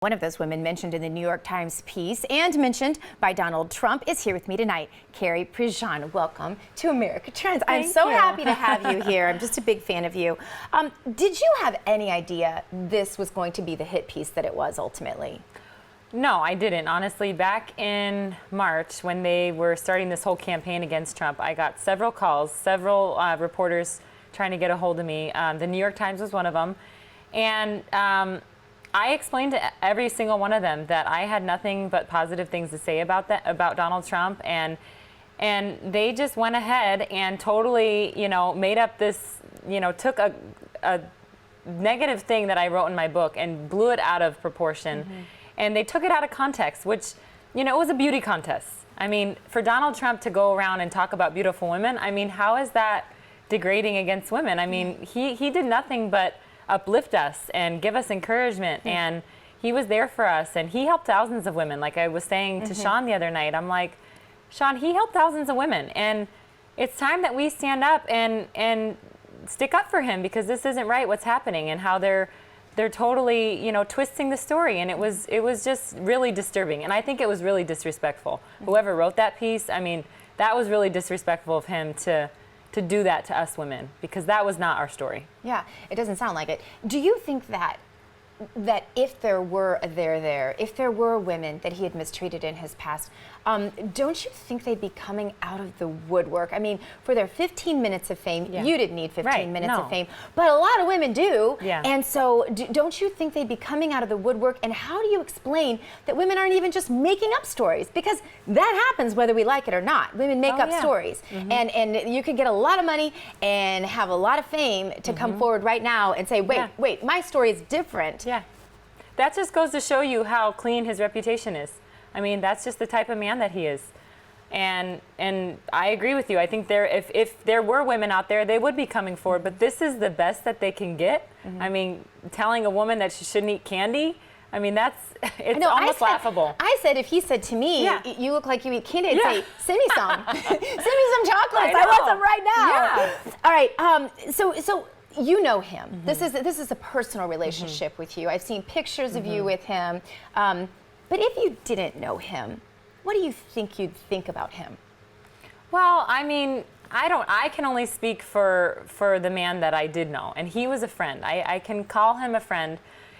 One of those women mentioned in the New York Times piece and mentioned by Donald Trump is here with me tonight. Carrie Prejean, welcome to America Trends. I'm so happy to have you here. I'm just a big fan of you. Did you have any idea this was going to be the hit piece that it was ultimately? No, I didn't. Honestly, back in March when they were starting this whole campaign against Trump, I got several calls, several reporters trying to get a hold of me. The New York Times was one of them. And I explained to every single one of them that I had nothing but positive things to say about Donald Trump, and they just went ahead and totally, made up this, took a negative thing that I wrote in my book and blew it out of proportion. Mm-hmm. And they took it out of context, which, it was a beauty contest. I mean, for Donald Trump to go around and talk about beautiful women, I mean, how is that degrading against women? I mean, he did nothing but uplift us and give us encouragement, and he was there for us, and he helped thousands of women. Like I was saying to Sean the other night, I'm like, Sean, he helped thousands of women, and it's time that we stand up and stick up for him, because this isn't right what's happening, and how they're totally twisting the story, and it was just really disturbing, and I think it was really disrespectful. Whoever wrote that piece, I mean, that was really disrespectful of him to do that to us women, because that was not our story. Yeah, it doesn't sound like it. Do you think that if there were if there were women that he had mistreated in his past, don't you think they'd be coming out of the woodwork? I mean, for their 15 minutes of fame, you didn't need 15 minutes of fame, but a lot of women do. Yeah. And so don't you think they'd be coming out of the woodwork? And how do you explain that women aren't even just making up stories? Because that happens whether we like it or not. Women make up stories. And you can get a lot of money and have a lot of fame to come forward right now and say, wait, my story is different. Yeah. That just goes to show you how clean his reputation is. I mean, that's just the type of man that he is. And I agree with you. I think if there were women out there, they would be coming forward. But this is the best that they can get. I mean, telling a woman that she shouldn't eat candy, I mean, it's almost laughable. I said, if he said to me, you look like you eat candy, I'd say, send me some. Send me some chocolates. I want some right now. Yeah. All right. So you know him. This is a personal relationship with you. I've seen pictures of you with him. But if you didn't know him, what do you think you'd think about him? Well, I mean, I can only speak for the man that I did know, and he was a friend. I can call him a friend.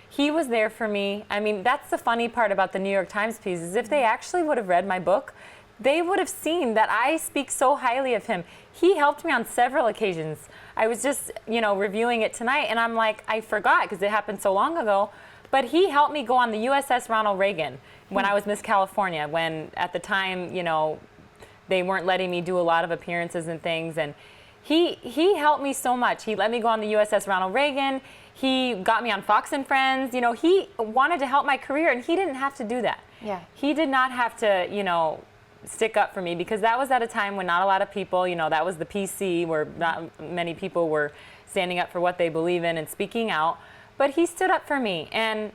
He was there for me. I mean, that's the funny part about the New York Times piece, is if they actually would have read my book, they would have seen that I speak so highly of him. He helped me on several occasions. I was just, reviewing it tonight, and I'm like, I forgot because it happened so long ago. But he helped me go on the USS Ronald Reagan when I was Miss California, when at the time, they weren't letting me do a lot of appearances and things. And he helped me so much. He let me go on the USS Ronald Reagan. He got me on Fox and Friends. He wanted to help my career, and he didn't have to do that. Yeah. He did not have to, stick up for me, because that was at a time when not a lot of people, that was the PC, where not many people were standing up for what they believe in and speaking out. But he stood up for me, and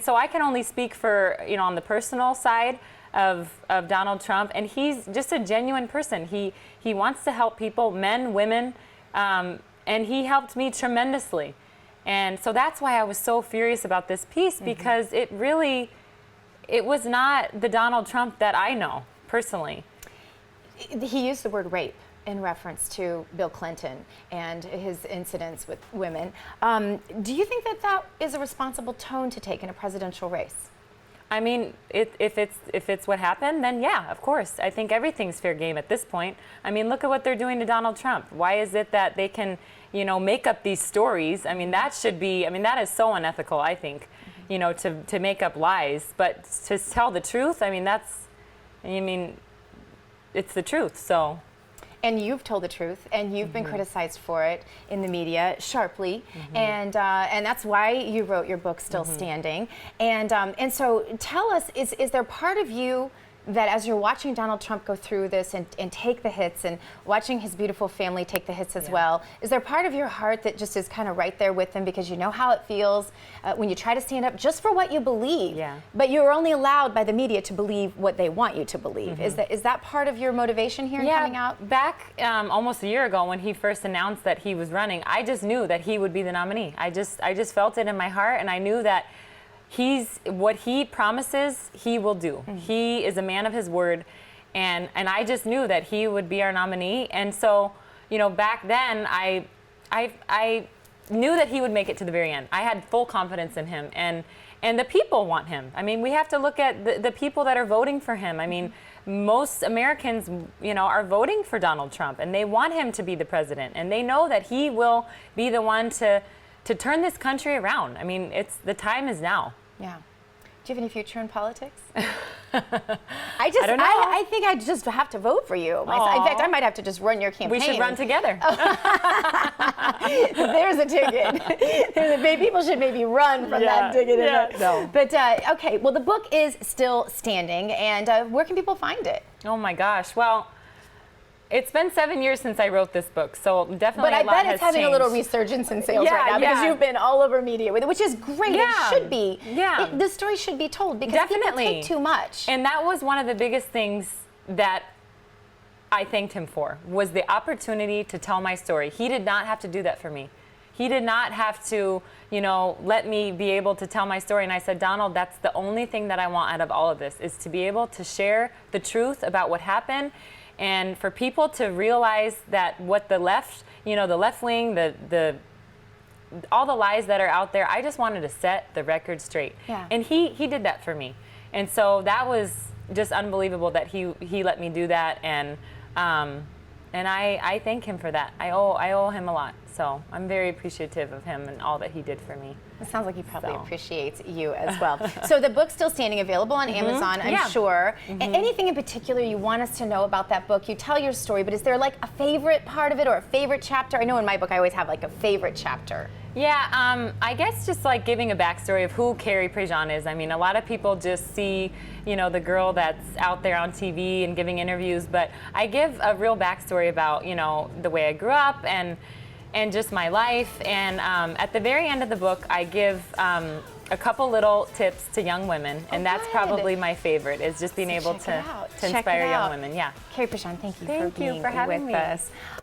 so I can only speak for, on the personal side of Donald Trump, and he's just a genuine person. He wants to help people, men, women, and he helped me tremendously. And so that's why I was so furious about this piece, because it was not the Donald Trump that I know personally. He used the word rape in reference to Bill Clinton and his incidents with women. Do you think that is a responsible tone to take in a presidential race? I mean, if it's what happened, then yeah, of course. I think everything's fair game at this point. I mean, look at what they're doing to Donald Trump. Why is it that they can, make up these stories? I mean, that is so unethical, I think, to make up lies. But to tell the truth, it's the truth, so. And you've told the truth, and you've been criticized for it in the media sharply, and that's why you wrote your book, Still Standing. And so tell us, is there part of you that as you're watching Donald Trump go through this and take the hits, and watching his beautiful family take the hits as well, is there part of your heart that just is kind of right there with them, because you know how it feels when you try to stand up just for what you believe, but you're only allowed by the media to believe what they want you to believe? Is that part of your motivation here in coming out? Back almost a year ago, when he first announced that he was running, I just knew that he would be the nominee. I just felt it in my heart, and I knew that what he promises, he will do. He is a man of his word, and I just knew that he would be our nominee. And so, back then I knew that he would make it to the very end. I had full confidence in him, and the people want him. I mean, we have to look at the people that are voting for him. I mean, most Americans, are voting for Donald Trump, and they want him to be the president, and they know that he will be the one to turn this country around. I mean, the time is now. Yeah. Do you have any future in politics? I don't know. I think I just have to vote for you. In fact, I might have to just run your campaign. We should run together. There's a ticket. People should maybe run from that ticket. Yeah. No. But okay, well, the book is still standing, and where can people find it? Oh my gosh. Well, it's been 7 years since I wrote this book, so definitely But I a lot bet has it's having changed. a little resurgence in sales right now because you've been all over media with it, which is great. Yeah. It should be. Yeah. The story should be told because Definitely. people take too much. And that was one of the biggest things that I thanked him for, was the opportunity to tell my story. He did not have to do that for me. He did not have to, let me be able to tell my story. And I said, Donald, that's the only thing that I want out of all of this, is to be able to share the truth about what happened, and for people to realize that what the left, the left wing, all the lies that are out there, I just wanted to set the record straight. Yeah. And he did that for me. And so that was just unbelievable that he let me do that, and I thank him for that. I owe him a lot. So I'm very appreciative of him and all that he did for me. It sounds like he probably appreciates you as well. So the book's still standing, available on Amazon, I'm sure. Anything in particular you want us to know about that book? You tell your story, but is there like a favorite part of it or a favorite chapter? I know in my book I always have like a favorite chapter. Yeah, I guess just like giving a backstory of who Carrie Prejean is. I mean, a lot of people just see, the girl that's out there on TV and giving interviews, but I give a real backstory about, the way I grew up and just my life. And at the very end of the book, I give a couple little tips to young women, and that's probably my favorite, is just being able to inspire young women. Yeah. Carrie Prejean, thank you Thank for you being for having with me. us.